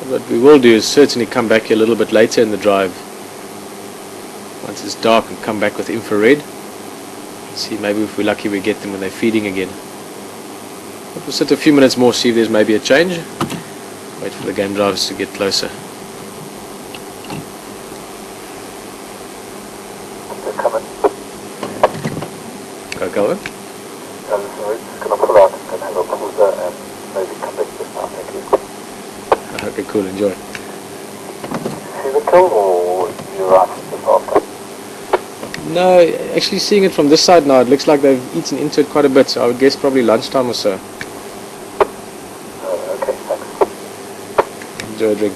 What we will do is certainly come back here a little bit later in the drive, once it's dark, and come back with infrared. See, maybe if we're lucky we get them when they're feeding again. But we'll sit a few minutes more, see if there's maybe a change. Wait for the game drivers to get closer. They're coming. Go on. Sorry, just going to pull out and have a pauser and maybe come back just now. Thank you. Okay, cool, enjoy. See the kill or you're right just after? No, actually seeing it from this side now, it looks like they've eaten into it quite a bit, so I would guess probably lunchtime or so. Okay, thanks. Enjoy, Rig.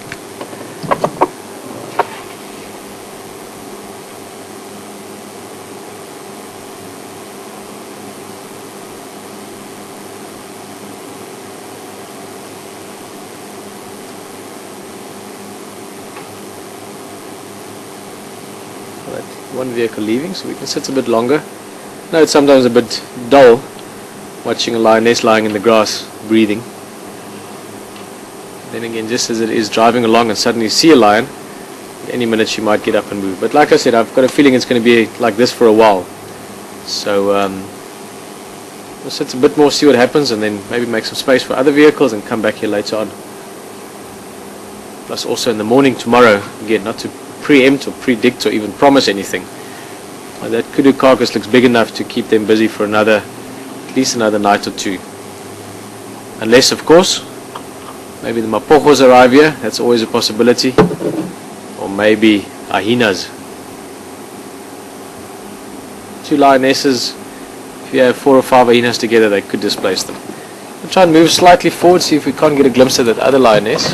One vehicle leaving, so we can sit a bit longer. Now it's sometimes a bit dull watching a lioness lying in the grass breathing. Then again, just as it is driving along and suddenly you see a lion, any minute she might get up and move. But like I said, I've got a feeling it's going to be like this for a while. So we'll sit a bit more, see what happens, and then maybe make some space for other vehicles and come back here later on. Plus also in the morning tomorrow, again, not to preempt or predict or even promise anything. That Kudu carcass looks big enough to keep them busy for at least another night or two. Unless, of course, maybe the mapojos arrive here, that's always a possibility. Or maybe ahinas. 2 lionesses, if you have 4 or 5 ahinas together, they could displace them. We'll try and move slightly forward, see if we can't get a glimpse of that other lioness.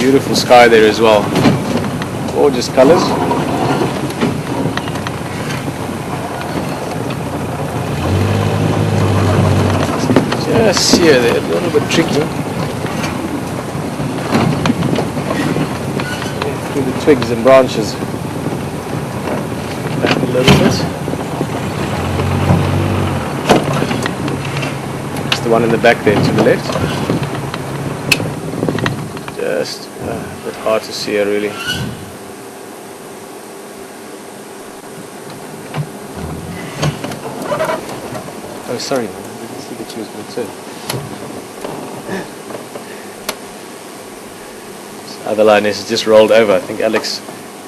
Beautiful sky there as well. Gorgeous colors. Just here, they're a little bit tricky. Through the twigs and branches. Back a little bit. Just the one in the back there to the left. Just a bit hard to see her really. Oh, sorry, man. I didn't see that she was going to turn. This other lioness has just rolled over. I think Alex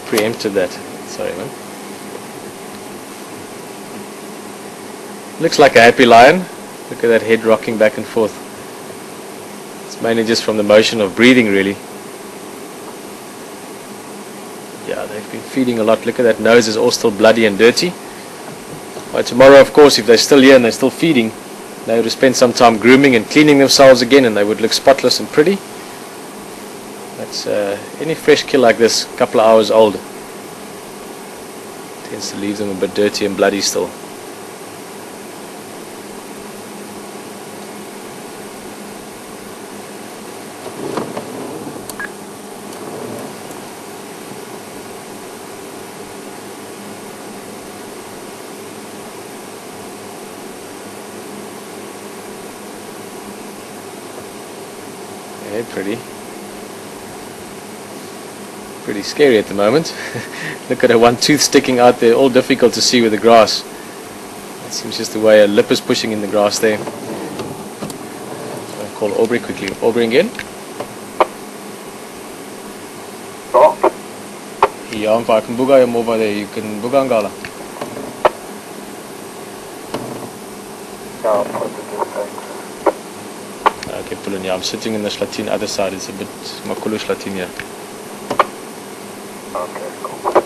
preempted that. Sorry, man. Looks like a happy lion. Look at that head rocking back and forth. Mainly just from the motion of breathing, really. Yeah, they've been feeding a lot. Look at that nose, is all still bloody and dirty. By tomorrow, of course, if they're still here and they're still feeding, they would spend some time grooming and cleaning themselves again, and they would look spotless and pretty. That's any fresh kill like this, a couple of hours old, tends to leave them a bit dirty and bloody still. Pretty scary at the moment. Look at her one tooth sticking out there, all difficult to see with the grass. It seems just the way her lip is pushing in the grass there. So I'll call Aubrey quickly. Aubrey again. Ja, if I can buga him over there, you can buga angala. Okay, pulling. Yeah, I'm sitting in the Slatin other side. It's a bit Makulu Slatin here. Okay, cool.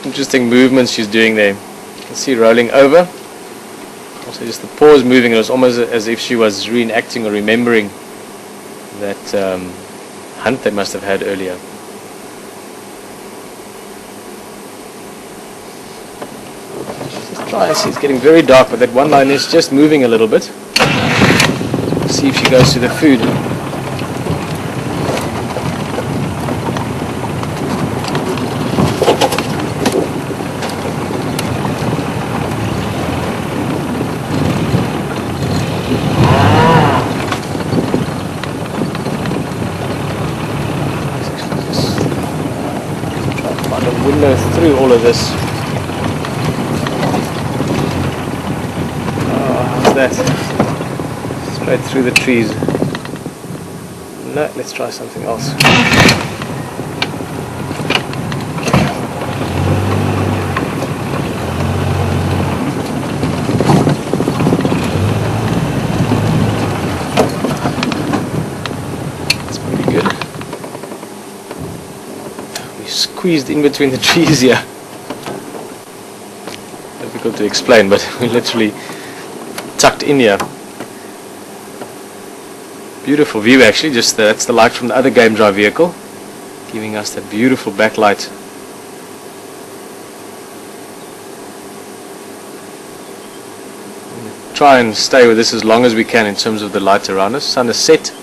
Interesting movements she's doing there. You can see rolling over. Also just the paws moving. It was almost as if she was reenacting or remembering that hunt they must have had earlier. Let's try and see, it's getting very dark, but that one line is just moving a little bit. See if she goes to the food. Window through all of this. Oh, how's that? Straight through the trees. No, let's try something else. That's pretty good. Squeezed in between the trees here. Difficult to explain, but we're literally tucked in here. Beautiful view actually, just that's the light from the other game drive vehicle, giving us that beautiful backlight. Try and stay with this as long as we can in terms of the light around us. Sun is set.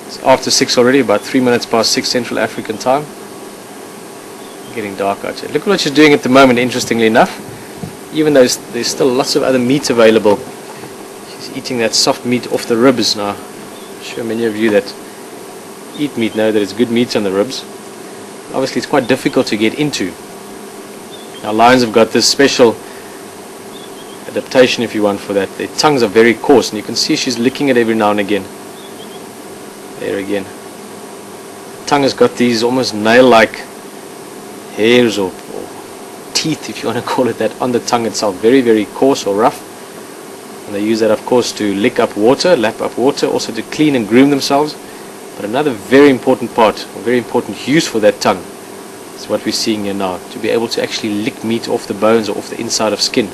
It's after 6 already, about 3 minutes past 6 Central African time. Getting dark outside. Look at what she's doing at the moment, interestingly enough. Even though there's still lots of other meat available, she's eating that soft meat off the ribs now. I'm sure many of you that eat meat know that it's good meat on the ribs. Obviously it's quite difficult to get into. Now lions have got this special adaptation, if you want, for that. Their tongues are very coarse, and you can see she's licking it every now and again. There again. The tongue has got these almost nail-like hairs or teeth, if you want to call it that, on the tongue itself. Very, very coarse or rough. And they use that, of course, to lick up water, lap up water, also to clean and groom themselves. But another very important part, or very important use for that tongue, is what we're seeing here now, to be able to actually lick meat off the bones or off the inside of skin.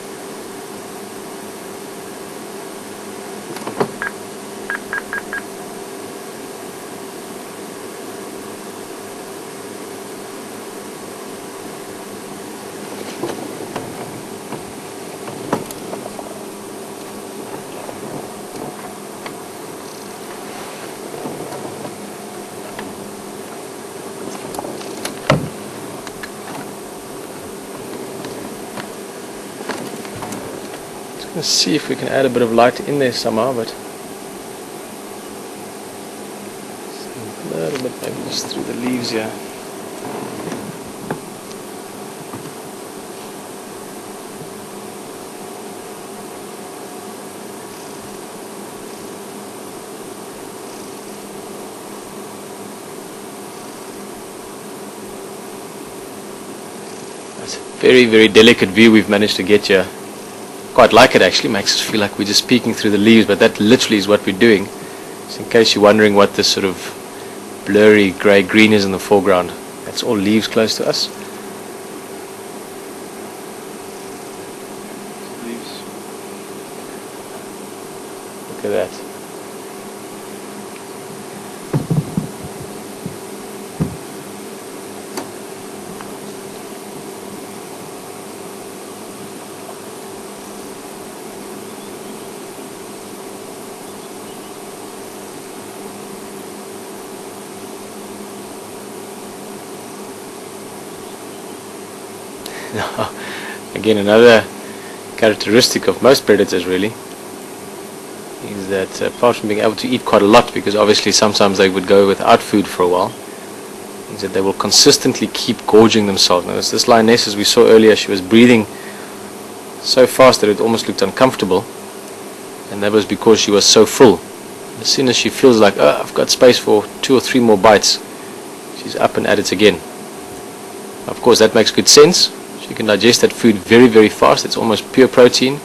Let's see if we can add a bit of light in there somehow, but a little bit maybe just through the leaves here. That's a very, very delicate view we've managed to get here. Quite like it actually, makes us feel like we're just peeking through the leaves, but that literally is what we're doing. Just in case you're wondering what this sort of blurry grey-green is in the foreground, that's all leaves close to us. Leaves. Look at that. Now, again, another characteristic of most predators really is that apart from being able to eat quite a lot, because obviously sometimes they would go without food for a while, is that they will consistently keep gorging themselves. Now this lioness, as we saw earlier, she was breathing so fast that it almost looked uncomfortable, and that was because she was so full. As soon as she feels like, oh, I've got space for 2 or 3 more bites, she's up and at it again. Of course that makes good sense. She can digest that food very, very fast. It's almost pure protein.